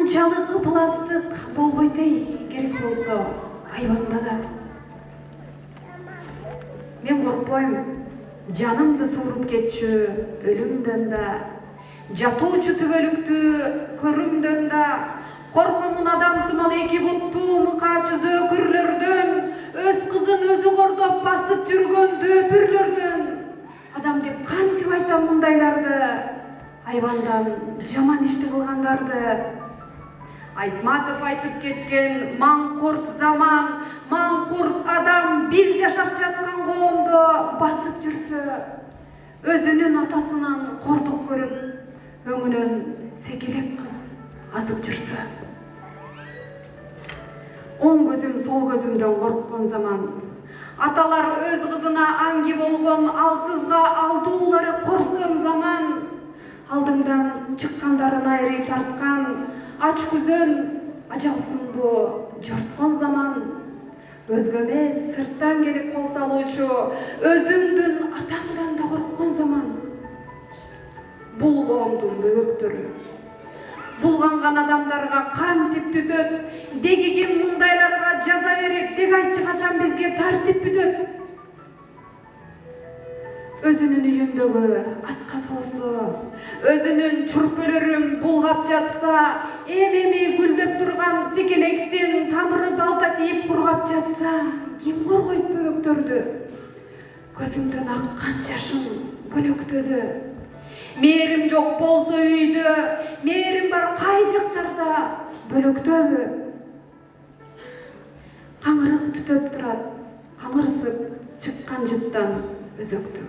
канчалык ыпластык болбойт керек болсо айбанда да. Мен коркпойм, жанымды сууруп кетчү өлүмдөн да, жатуучу түбөлүктү көрүмдөн да, коркомун адамсымал эки буттуу мыкаачы зөөкүрлөрдөн, өз кызын өзү кордоп басып жүргөн дөпүрлөрдөн. Адам деп кантип айтам мындайларды, айбандан жаман ишти кылгандарды. Айтматов айтып кеткен маңкурт заман, маңкурт адам биз жашап жаткан коомдо басып жүрсө, өзүнүн атасынан кордук көрүп, өңүнөн секелек кыз азып жүрсө. Оң көзүм сол көзүмдөн корккон заман, аталар өз кызына аңги болгон алсызга алдуулары корсон заман, алдыңдан чыккандарын айрый тарткан, ач күзөн ажалсыздуу жорткон заман, өзгө эмес сырттан келип кол салуучу өзүмдүн атамдан да корккон заман. Бул коомдун бөбөктөрү булганган адамдарга кантип түтөт, деги ким мындайларга жаза берип, деги айтчы качан бизге тартип бүтөт. Өзүнүн үйүндөгү аска соосу, өзүнүн чүрпөлөрүн булгап жатса, эми гүлдөп турган секелектин тамыры балта тийип кургап жатса, ким коргойт бөбөктөрдү? Көзүңдөн аккан жашың көнөктөдү. Мээрим жок болсо үйдө, мээрим бар кай жактарда, бөлөктөбү? Каңырык түтөп турат, каңырсып чыккан жыттан өзөктү.